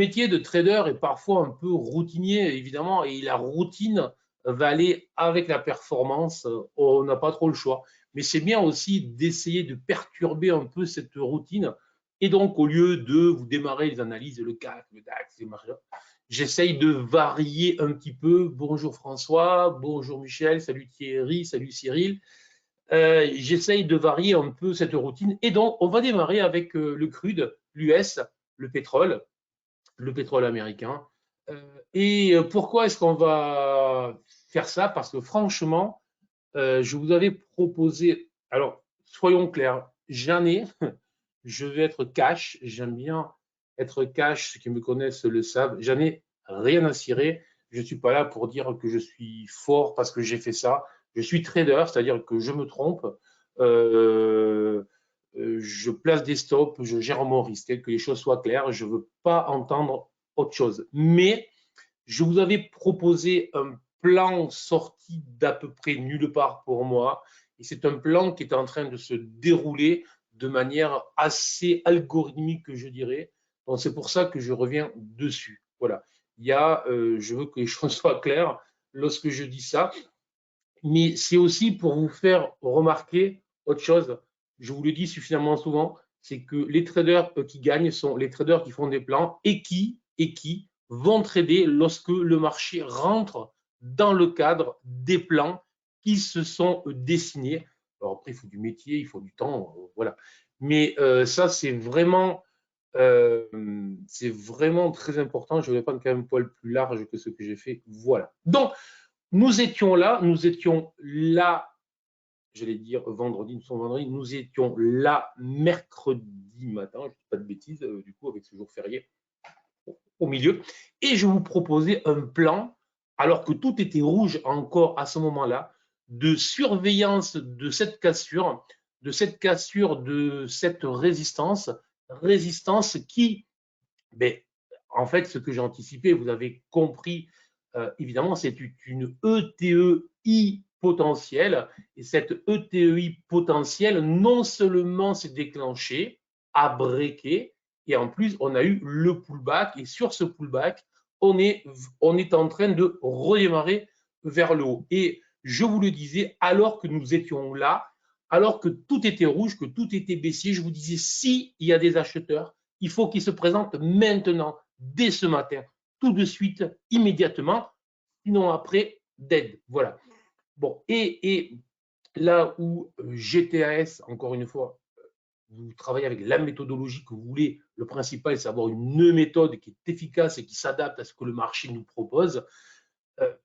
métier de trader est parfois un peu routinier, évidemment, et la routine va aller avec la performance. On n'a pas trop le choix. Mais c'est bien aussi d'essayer de perturber un peu cette routine. Et donc, au lieu de vous démarrer les analyses, le CAC, le DAX, les marchés, j'essaye de varier un petit peu. Bonjour François, bonjour Michel, salut Thierry, salut Cyril. J'essaye de varier un peu cette routine. Et donc, on va démarrer avec le crude, l'US, le pétrole américain. Et pourquoi est-ce qu'on va faire ça? Parce que franchement, je vous avais proposé, alors soyons clairs, j'en ai, je vais être cash, j'aime bien être cash, ceux qui me connaissent le savent, j'en ai rien à cirer, je ne suis pas là pour dire que je suis fort parce que j'ai fait ça, je suis trader, c'est-à-dire que je me trompe, je place des stops, je gère mon risque, que les choses soient claires, je ne veux pas entendre autre chose. Mais je vous avais proposé un plan sorti d'à peu près nulle part pour moi. Et c'est un plan qui est en train de se dérouler de manière assez algorithmique, je dirais. Donc c'est pour ça que je reviens dessus. Voilà. Je veux que les choses soient claires lorsque je dis ça. Mais c'est aussi pour vous faire remarquer autre chose. Je vous le dis suffisamment souvent, c'est que les traders qui gagnent sont les traders qui font des plans et qui vont trader lorsque le marché rentre dans le cadre des plans qui se sont dessinés. Alors après, il faut du métier, il faut du temps, voilà. Mais ça, c'est vraiment très important. Je vais prendre quand même un poil plus large que ce que j'ai fait. Voilà. Donc, nous étions là, j'allais dire vendredi, nous étions là mercredi matin, je ne dis pas de bêtises, du coup, avec ce jour férié au milieu, et je vous proposais un plan, alors que tout était rouge encore à ce moment-là, de surveillance de cette cassure, de cette résistance qui, ben, en fait, ce que j'ai anticipé, vous avez compris, évidemment, c'est une ETEI potentielle. Et cette ETEI potentielle, non seulement s'est déclenchée, a breaké, et en plus, on a eu le pullback. Et sur ce pullback, on est en train de redémarrer vers le haut. Et je vous le disais, alors que nous étions là, alors que tout était rouge, que tout était baissier, je vous disais, s'il y a des acheteurs, il faut qu'ils se présentent maintenant, dès ce matin, tout de suite, immédiatement, sinon après, dead. Voilà. Bon, et là où GTAS, encore une fois, vous travaillez avec la méthodologie que vous voulez, le principal, c'est d'avoir une méthode qui est efficace et qui s'adapte à ce que le marché nous propose.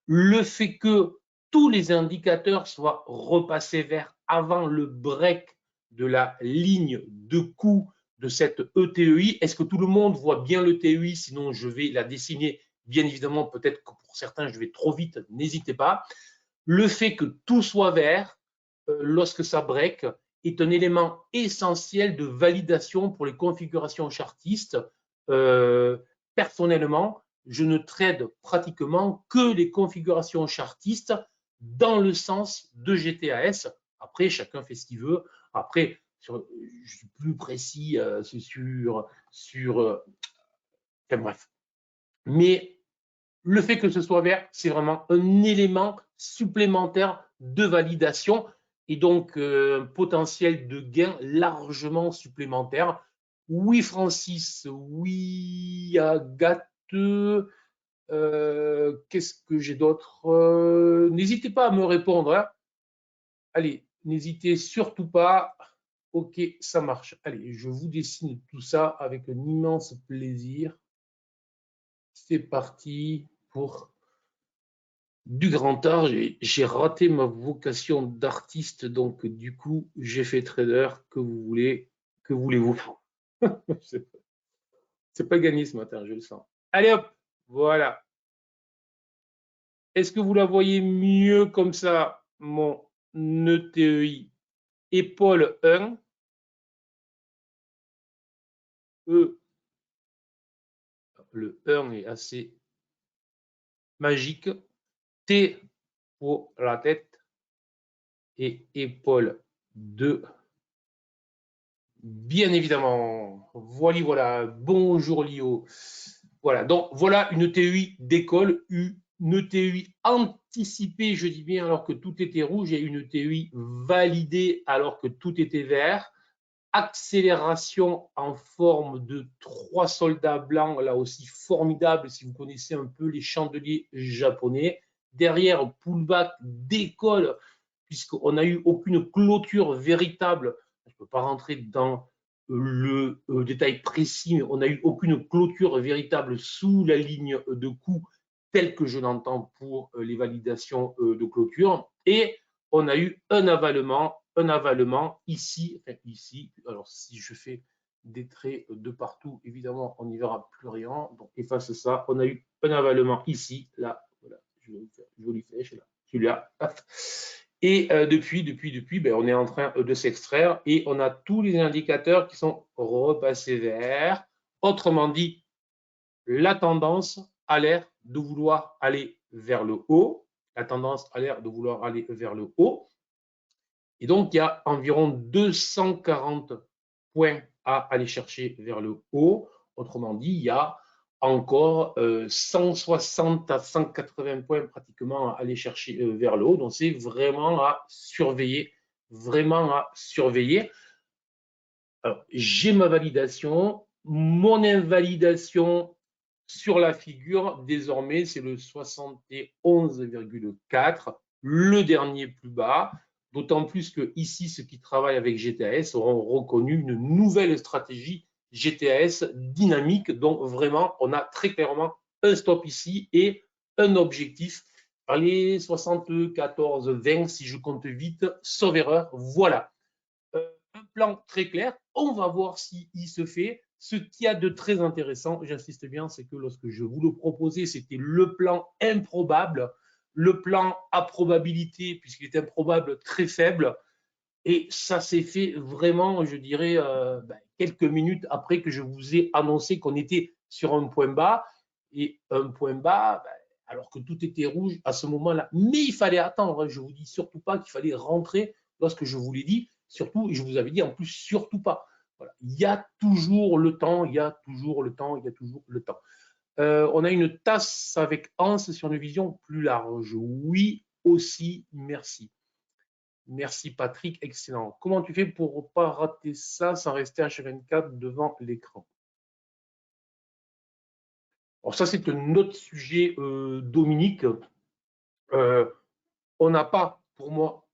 Le fait que tous les indicateurs soient repassés vers avant le break de la ligne de coût de cette ETEI. Est-ce que tout le monde voit bien l'ETEI? Sinon, je vais la dessiner. Bien évidemment, peut-être que pour certains, je vais trop vite. N'hésitez pas. Le fait que tout soit vert lorsque ça break est un élément essentiel de validation pour les configurations chartistes. Personnellement, je ne trade pratiquement que les configurations chartistes dans le sens de GTAS. Après, chacun fait ce qu'il veut. Après, je suis plus précis enfin bref. Mais le fait que ce soit vert, c'est vraiment un élément supplémentaire de validation et donc un potentiel de gain largement supplémentaire. Oui, Francis, oui, Agathe, qu'est-ce que j'ai d'autre? N'hésitez pas à me répondre. Hein. Allez, n'hésitez surtout pas. Ok, ça marche. Allez, je vous dessine tout ça avec un immense plaisir. C'est parti pour du grand art. J'ai raté ma vocation d'artiste, donc du coup, j'ai fait trader. Que vous voulez, que voulez-vous? C'est pas gagné ce matin, je le sens. Allez hop, voilà. Est-ce que vous la voyez mieux comme ça, mon ETEI? Épaule 1, E, le 1 est assez magique, T pour la tête et épaule 2. Bien évidemment. Voilà, voilà. Bonjour Lio. Voilà, donc voilà une TEI d'école, une TEI anticipée, je dis bien, alors que tout était rouge, et une TEI validée alors que tout était vert. Accélération en forme de 3 soldats blancs, là aussi formidable si vous connaissez un peu les chandeliers japonais. Derrière, pullback d'école, puisqu'on n'a eu aucune clôture véritable. Je ne peux pas rentrer dans le détail précis, mais on n'a eu aucune clôture véritable sous la ligne de coût telle que je l'entends pour les validations de clôture. Et on a eu un avalement ici, enfin ici. Alors, si je fais des traits de partout, évidemment, on n'y verra plus rien. Donc, efface ça. On a eu un avalement ici, là. Voilà, je vais vous faire une jolie flèche, là. Celui-là. Et depuis, ben, on est en train de s'extraire et on a tous les indicateurs qui sont repassés verts. Autrement dit, la tendance a l'air de vouloir aller vers le haut. La tendance a l'air de vouloir aller vers le haut. Et donc, il y a environ 240 points à aller chercher vers le haut. Autrement dit, il y a encore 160 à 180 points pratiquement à aller chercher vers le haut. Donc, c'est vraiment à surveiller, vraiment à surveiller. J'ai ma validation, mon invalidation sur la figure, désormais, c'est le 71,4, le dernier plus bas. D'autant plus que ici, ceux qui travaillent avec GTAS auront reconnu une nouvelle stratégie GTAS dynamique. Donc, vraiment, on a très clairement un stop ici et un objectif. Allez, 74, 20, si je compte vite, sauf erreur. Voilà. Un plan très clair. On va voir s'il se fait. Ce qu'il y a de très intéressant, j'insiste bien, c'est que lorsque je vous le proposais, c'était le plan improbable, le plan à probabilité, puisqu'il est improbable très faible. Et ça s'est fait vraiment, je dirais, quelques minutes après que je vous ai annoncé qu'on était sur un point bas. Et un point bas, alors que tout était rouge à ce moment-là. Mais il fallait attendre. Je ne vous dis surtout pas qu'il fallait rentrer lorsque je vous l'ai dit. Surtout, je vous avais dit en plus, surtout pas. Voilà. Il y a toujours le temps, il y a toujours le temps, il y a toujours le temps. On a une tasse avec Hans sur une vision plus large. Oui, aussi, merci. Merci Patrick, excellent. Comment tu fais pour ne pas rater ça sans rester H24 devant l'écran? Alors ça, c'est un autre sujet, Dominique. On n'a pas, pour moi,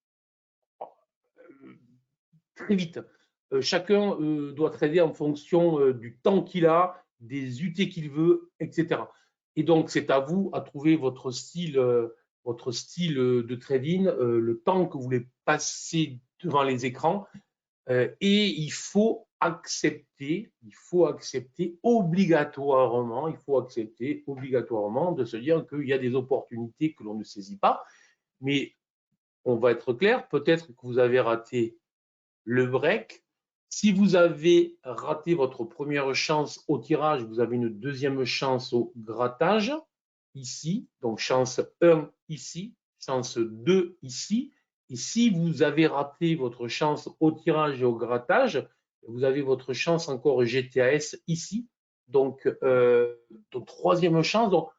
très vite, chacun doit trader en fonction du temps qu'il a, des UT qu'il veut, etc. Et donc, c'est à vous à trouver votre style de trading, le temps que vous voulez passer devant les écrans. Et il faut accepter obligatoirement de se dire qu'il y a des opportunités que l'on ne saisit pas. Mais on va être clair, peut-être que vous avez raté le break. Si vous avez raté votre première chance au tirage, vous avez une deuxième chance au grattage ici. Donc chance 1 ici, chance 2 ici. Et si vous avez raté votre chance au tirage et au grattage, vous avez votre chance encore GTAS ici. Donc troisième chance. Donc,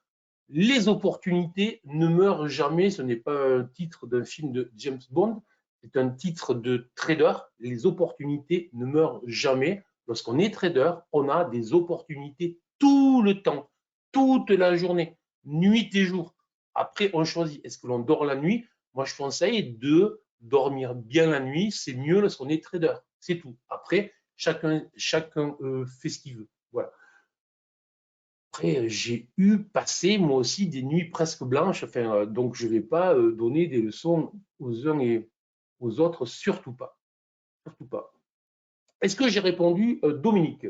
les opportunités ne meurent jamais. Ce n'est pas un titre d'un film de James Bond. C'est un titre de trader. Les opportunités ne meurent jamais. Lorsqu'on est trader, on a des opportunités tout le temps, toute la journée, nuit et jour. Après, on choisit. Est-ce que l'on dort la nuit? Moi, je conseille de dormir bien la nuit. C'est mieux lorsqu'on est trader. C'est tout. Après, chacun fait ce qu'il veut. Voilà. Après, j'ai eu passé moi aussi des nuits presque blanches. Enfin, donc, je ne vais pas donner des leçons aux uns et aux autres, surtout pas. Surtout pas. Est-ce que j'ai répondu, Dominique?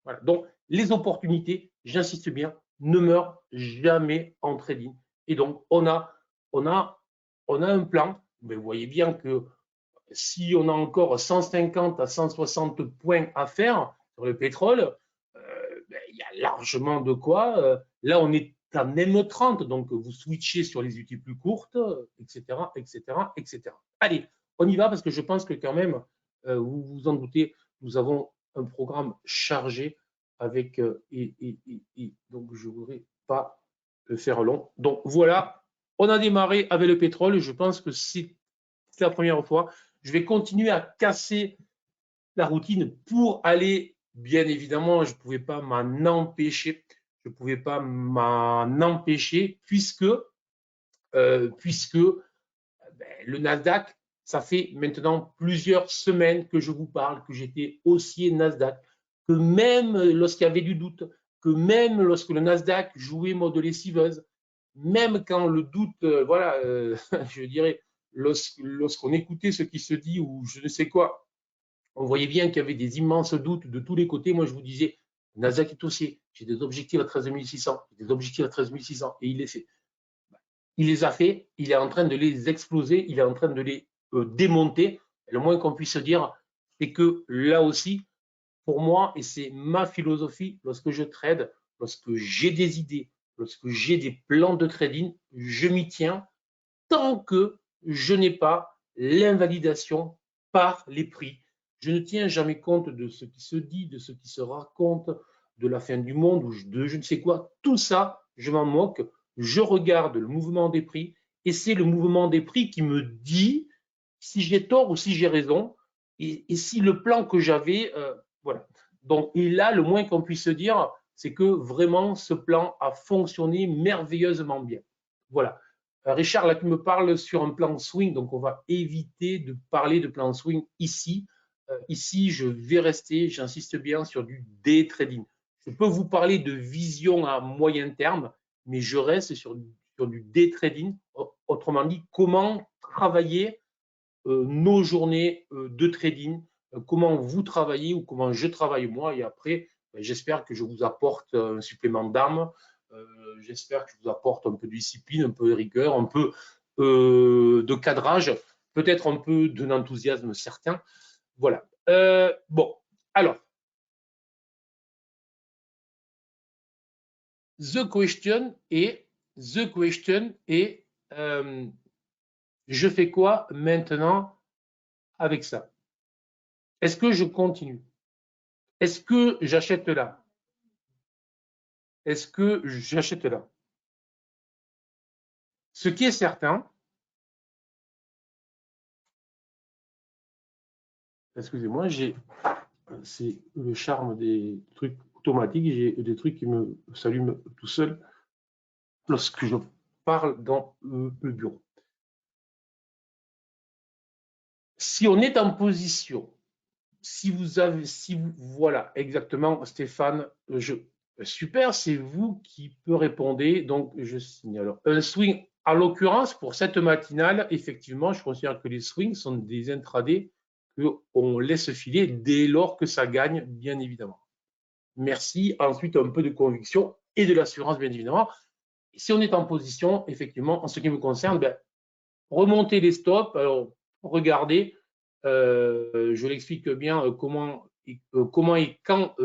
Voilà. Donc, les opportunités, j'insiste bien, ne meurent jamais en trading. Et donc, on a un plan. Mais vous voyez bien que si on a encore 150 à 160 points à faire sur le pétrole, il y a largement de quoi. Là, on est à M30, donc vous switchez sur les UT plus courtes, etc., etc., etc. Allez, on y va parce que je pense que quand même, vous vous en doutez, nous avons un programme chargé avec donc je ne voudrais pas le faire long. Donc voilà, on a démarré avec le pétrole. Je pense que c'est la première fois. Je vais continuer à casser la routine pour aller, bien évidemment, je ne pouvais pas m'en empêcher. Je ne pouvais pas m'en empêcher puisque le Nasdaq, ça fait maintenant plusieurs semaines que je vous parle, que j'étais haussier Nasdaq, que même lorsqu'il y avait du doute, que même lorsque le Nasdaq jouait mode lessiveuse, même quand le doute, je dirais, lorsqu'on écoutait ce qui se dit ou je ne sais quoi, on voyait bien qu'il y avait des immenses doutes de tous les côtés. Moi, je vous disais, Nasdaq est haussier, j'ai des objectifs à 13 600, j'ai des objectifs à 13 600, et il les fait. Il les a fait, il est en train de les exploser, il est en train de les démonter. Le moins qu'on puisse dire, c'est que là aussi, pour moi, et c'est ma philosophie, lorsque je trade, lorsque j'ai des idées, lorsque j'ai des plans de trading, je m'y tiens tant que je n'ai pas l'invalidation par les prix. Je ne tiens jamais compte de ce qui se dit, de ce qui se raconte, de la fin du monde ou de je ne sais quoi. Tout ça, je m'en moque. Je regarde le mouvement des prix et c'est le mouvement des prix qui me dit si j'ai tort ou si j'ai raison et si le plan que j'avais, voilà. Donc, et là, le moins qu'on puisse dire, c'est que vraiment ce plan a fonctionné merveilleusement bien. Voilà. Richard, là, tu me parles sur un plan swing, donc on va éviter de parler de plan swing ici. Ici, je vais rester, j'insiste bien, sur du day trading. Je peux vous parler de vision à moyen terme, mais je reste sur du day trading. Autrement dit, comment travailler nos journées de trading, comment vous travaillez ou comment je travaille moi. Et après, j'espère que je vous apporte un supplément d'âme. J'espère que je vous apporte un peu de discipline, un peu de rigueur, un peu de cadrage, peut-être un peu d'un enthousiasme certain. Voilà. Bon, alors, the question est, je fais quoi maintenant avec ça? Est-ce que je continue? Est-ce que j'achète là? Est-ce que j'achète là? Ce qui est certain, excusez-moi, c'est le charme des trucs automatiques, j'ai des trucs qui me s'allument tout seul lorsque je parle dans le bureau. Si on est en position, voilà, exactement, Stéphane, super, c'est vous qui peut répondre, donc je signe. Alors, un swing, en l'occurrence, pour cette matinale, effectivement, je considère que les swings sont des intradés qu'on laisse filer dès lors que ça gagne, bien évidemment. Merci. Ensuite, un peu de conviction et de l'assurance, bien évidemment. Si on est en position, effectivement, en ce qui me concerne, remonter les stops. Alors, regardez, je l'explique bien comment et quand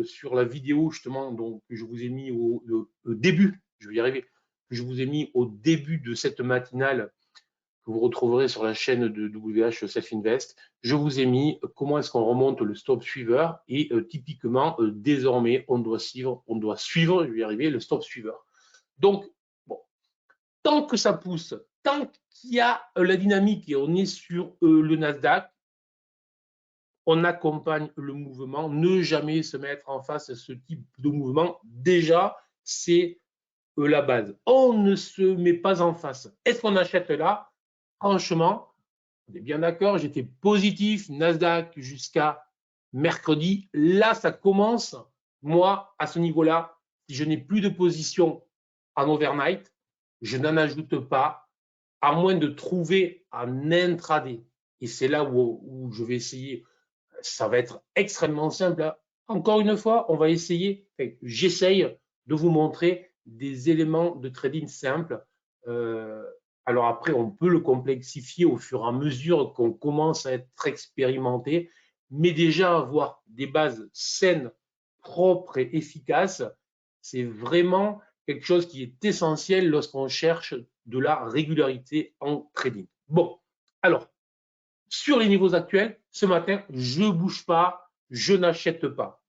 sur la vidéo, justement, donc, que je vous ai mis au début, je vais y arriver, que je vous ai mis au début de cette matinale que vous retrouverez sur la chaîne de WH Self Invest. Je vous ai mis comment est-ce qu'on remonte le stop suiveur et typiquement, désormais, on doit suivre, je vais y arriver, le stop suiveur. Donc, bon, tant que ça pousse, tant qu'il y a la dynamique et on est sur le Nasdaq, on accompagne le mouvement, ne jamais se mettre en face à ce type de mouvement. Déjà, c'est la base. On ne se met pas en face. Est-ce qu'on achète là? Franchement, on est bien d'accord, j'étais positif, Nasdaq jusqu'à mercredi. Là, ça commence, moi, à ce niveau-là, si je n'ai plus de position en overnight, je n'en ajoute pas, à moins de trouver un intraday. Et c'est là où je vais essayer. Ça va être extrêmement simple. Encore une fois, on va essayer, j'essaye de vous montrer des éléments de trading simples. Alors après, on peut le complexifier au fur et à mesure qu'on commence à être expérimenté, mais déjà avoir des bases saines, propres et efficaces, c'est vraiment quelque chose qui est essentiel lorsqu'on cherche de la régularité en trading. Bon, alors, sur les niveaux actuels, ce matin, je ne bouge pas, je n'achète pas.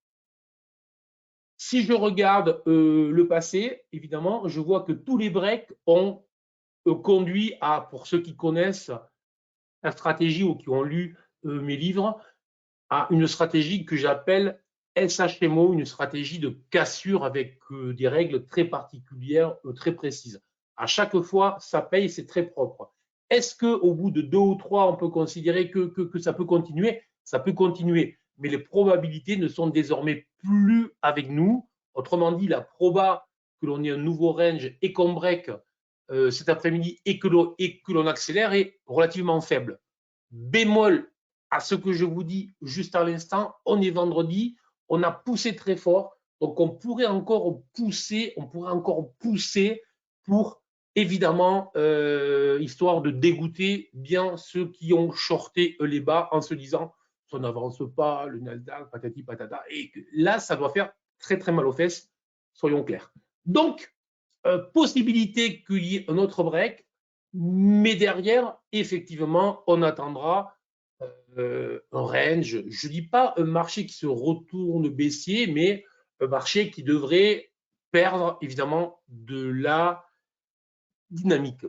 Si je regarde le passé, évidemment, je vois que tous les breaks ont conduit à, pour ceux qui connaissent la stratégie ou qui ont lu mes livres, à une stratégie que j'appelle SHMO, une stratégie de cassure avec des règles très particulières, très précises. À chaque fois, ça paye, c'est très propre. Est-ce qu'au bout de 2 ou 3, on peut considérer que ça peut continuer? Ça peut continuer, mais les probabilités ne sont désormais plus avec nous. Autrement dit, la proba que l'on ait un nouveau range et qu'on break cet après-midi et que l'on accélère est relativement faible. Bémol à ce que je vous dis juste à l'instant, on est vendredi, on a poussé très fort, donc on pourrait encore pousser pour évidemment, histoire de dégoûter bien ceux qui ont shorté les bas en se disant ça n'avance pas, le Nasdaq, patati patata, et là, ça doit faire très très mal aux fesses, soyons clairs. Donc, possibilité qu'il y ait un autre break, mais derrière, effectivement, on attendra un range. Je ne dis pas un marché qui se retourne baissier, mais un marché qui devrait perdre évidemment de la dynamique.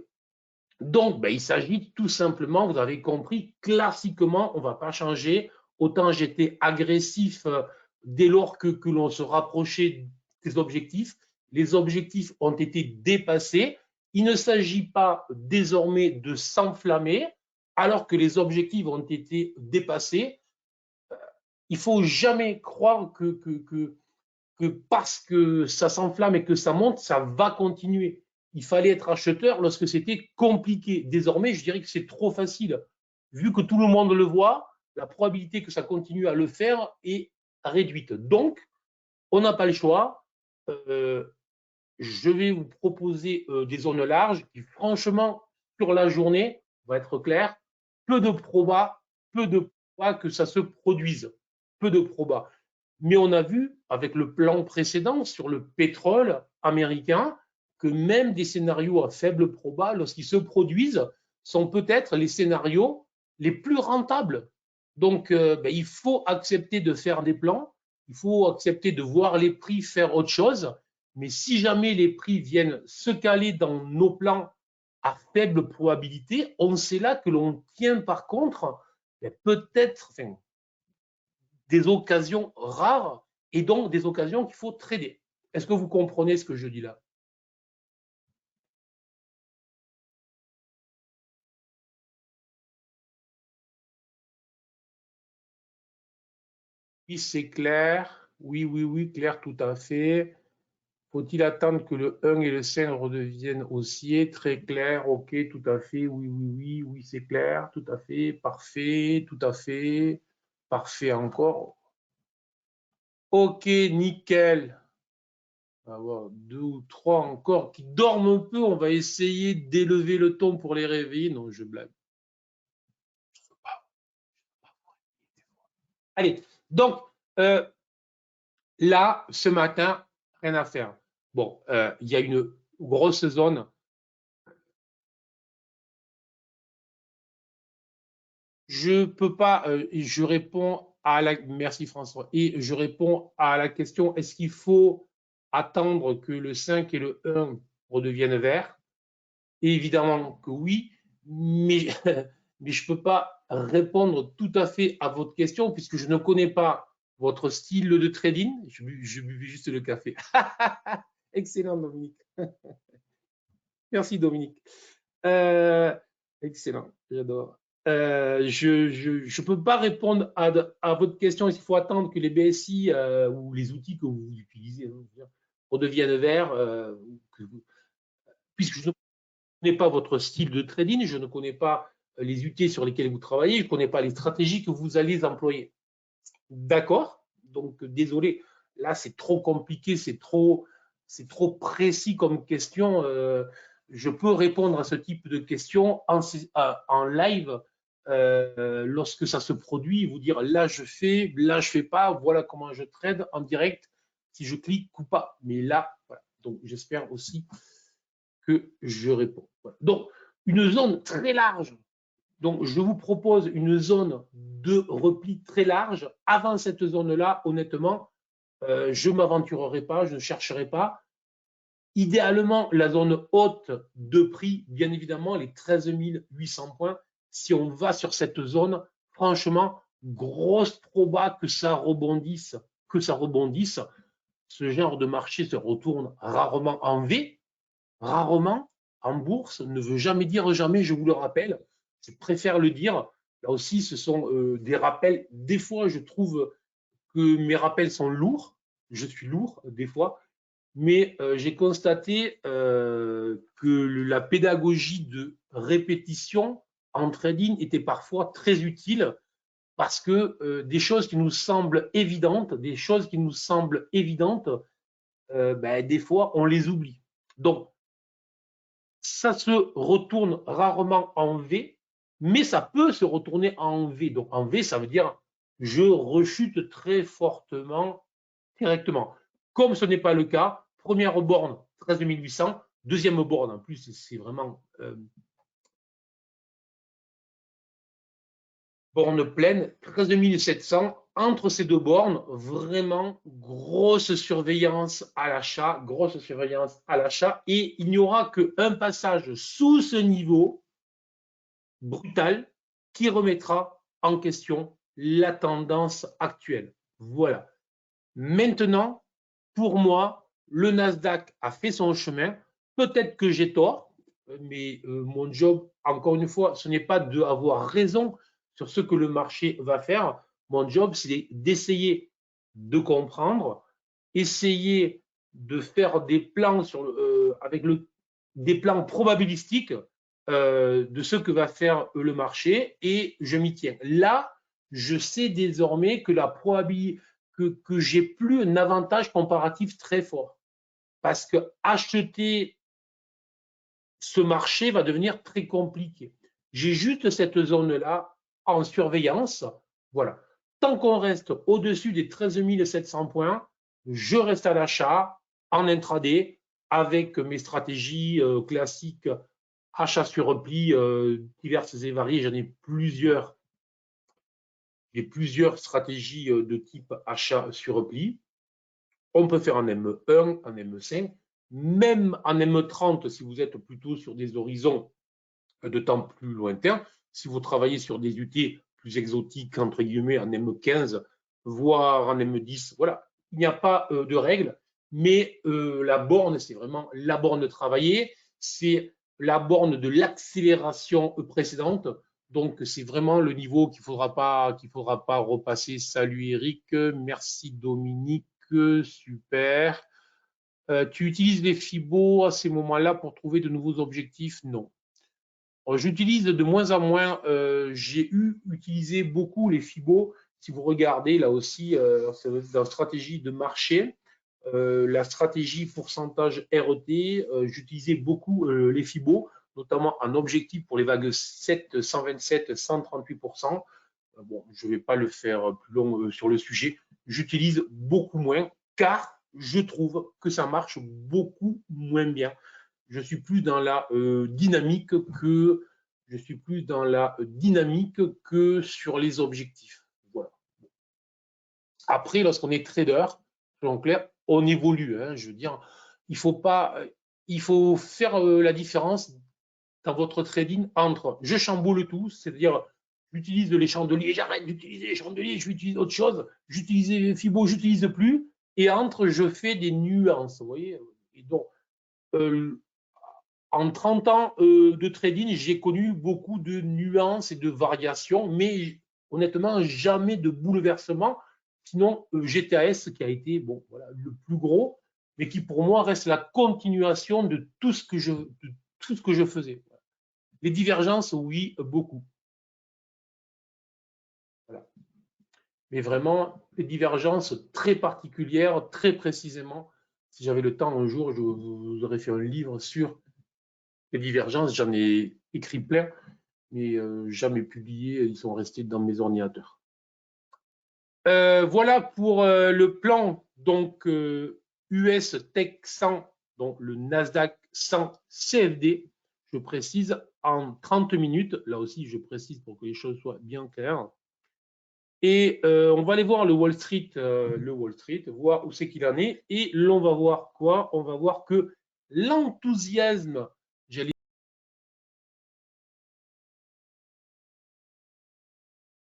Donc, ben, il s'agit tout simplement, vous avez compris, classiquement, on ne va pas changer. Autant j'étais agressif dès lors que l'on se rapprochait des objectifs. Les objectifs ont été dépassés. Il ne s'agit pas désormais de s'enflammer alors que les objectifs ont été dépassés. Il ne faut jamais croire que parce que ça s'enflamme et que ça monte, ça va continuer. Il fallait être acheteur lorsque c'était compliqué. Désormais, je dirais que c'est trop facile. Vu que tout le monde le voit, la probabilité que ça continue à le faire est réduite. Donc, on n'a pas le choix. Euh, je vais vous proposer des zones larges qui, franchement, sur la journée, on va être clair, peu de probas que ça se produise. Peu de probas. Mais on a vu avec le plan précédent sur le pétrole américain que même des scénarios à faible proba, lorsqu'ils se produisent, sont peut-être les scénarios les plus rentables. Donc, ben, il faut accepter de faire des plans, il faut accepter de voir les prix faire autre chose. Mais si jamais les prix viennent se caler dans nos plans à faible probabilité, on sait là que l'on tient par contre ben, peut-être, enfin, des occasions rares et donc des occasions qu'il faut trader. Est-ce que vous comprenez ce que je dis là? Oui, c'est clair. Oui, oui, oui, clair, tout à fait. Faut-il attendre que le 1 et le 5 redeviennent haussiers? Très clair, ok, tout à fait, oui, oui, oui, oui, c'est clair, tout à fait, parfait, parfait encore. Ok, nickel. On va avoir 2 ou 3 encore qui dorment un peu. On va essayer d'élever le ton pour les réveiller. Non, je blague. Allez, donc là, ce matin, rien à faire. Bon, il y a une grosse zone. Je peux pas, je réponds à la, merci François, et je réponds à la question, est-ce qu'il faut attendre que le 5 et le 1 redeviennent verts? Et évidemment que oui, mais, mais je ne peux pas répondre tout à fait à votre question puisque je ne connais pas votre style de trading. Je buvais juste le café. Excellent, Dominique. Merci, Dominique. Euh, excellent, j'adore. Je ne peux pas répondre à votre question. Il faut attendre que les BSI ou les outils que vous utilisez redeviennent verts, puisque je ne connais pas votre style de trading, je ne connais pas les UT sur lesquels vous travaillez, je ne connais pas les stratégies que vous allez employer. D'accord? Donc, désolé, là, c'est trop compliqué, c'est trop précis comme question. Je peux répondre à ce type de questions en live lorsque ça se produit, vous dire là je fais pas, voilà comment je trade en direct, si je clique ou pas. Mais là, voilà. Donc j'espère aussi que je réponds. Voilà. Donc, une zone très large. Donc, je vous propose une zone de repli très large. Avant cette zone-là, honnêtement, je ne m'aventurerai pas, je ne chercherai pas. Idéalement, la zone haute de prix, bien évidemment, les 13 800 points. Si on va sur cette zone, franchement, grosse proba que ça rebondisse, Ce genre de marché se retourne rarement en V, rarement en bourse, ne veut jamais dire jamais, je vous le rappelle. Je préfère le dire. Là aussi, ce sont des rappels. Des fois, je trouve que mes rappels sont lourds. Je suis lourd des fois, mais j'ai constaté que la pédagogie de répétition en trading était parfois très utile parce que des choses qui nous semblent évidentes, des fois, on les oublie. Donc, ça se retourne rarement en V, mais ça peut se retourner en V. Donc, en V, ça veut dire je rechute très fortement directement. Comme ce n'est pas le cas, première borne, 13 800, deuxième borne, en plus, c'est vraiment borne pleine, 13 700. Entre ces deux bornes, vraiment grosse surveillance à l'achat, et il n'y aura qu'un passage sous ce niveau brutal qui remettra en question la tendance actuelle. Voilà. Maintenant, pour moi, le Nasdaq a fait son chemin. Peut-être que j'ai tort, mais mon job, encore une fois, ce n'est pas d'avoir raison sur ce que le marché va faire. Mon job, c'est d'essayer de comprendre, essayer de faire des plans des plans probabilistiques de ce que va faire le marché et je m'y tiens. Là, je sais désormais que la probabilité que j'ai plus un avantage comparatif très fort. Parce que acheter ce marché va devenir très compliqué. J'ai juste cette zone-là en surveillance. Voilà. Tant qu'on reste au-dessus des 13 700 points, je reste à l'achat en intraday avec mes stratégies classiques achat sur repli diverses et variées. J'en ai plusieurs. J'ai plusieurs stratégies de type achat sur repli. On peut faire en M1, en M5, même en M30 si vous êtes plutôt sur des horizons de temps plus lointains. Si vous travaillez sur des UT plus exotiques, entre guillemets, en M15, voire en M10, voilà. Il n'y a pas de règle, mais la borne, c'est vraiment la borne de travailler, c'est la borne de l'accélération précédente. Donc, c'est vraiment le niveau qu'il faudra pas repasser. Salut Eric, merci Dominique, super. Tu utilises les FIBO à ces moments-là pour trouver de nouveaux objectifs? Non. J'utilise de moins en moins, j'ai utilisé beaucoup les FIBO. Si vous regardez là aussi, dans stratégie de marché, la stratégie pourcentage RET, j'utilisais beaucoup les FIBO, notamment en objectif pour les vagues 7, 127, 138%. Bon, je ne vais pas le faire plus long sur le sujet. J'utilise beaucoup moins car je trouve que ça marche beaucoup moins bien. Je suis plus dans la dynamique que sur les objectifs. Voilà. Après, lorsqu'on est trader, en clair, on évolue. Hein, je veux dire, il faut faire la différence dans votre trading entre je chamboule tout, c'est-à-dire j'utilise les chandeliers, j'arrête d'utiliser les chandeliers, j'utilise autre chose, j'utilise les Fibo, j'utilise plus, et entre je fais des nuances, vous voyez. Et donc, en 30 ans de trading, j'ai connu beaucoup de nuances et de variations, mais honnêtement, jamais de bouleversement. Sinon, GTAS qui a été bon, voilà, le plus gros, mais qui pour moi reste la continuation de tout ce que je faisais. Les divergences, oui, beaucoup. Voilà. Mais vraiment, des divergences très particulières, très précisément. Si j'avais le temps un jour, je vous aurais fait un livre sur les divergences. J'en ai écrit plein, mais jamais publié. Ils sont restés dans mes ordinateurs. Voilà pour le plan donc US Tech 100, donc le Nasdaq 100 CFD. Je précise en 30 minutes. Là aussi, je précise pour que les choses soient bien claires. Et on va aller voir le Wall Street, voir où c'est qu'il en est. Et l'on va voir quoi? On va voir que l'enthousiasme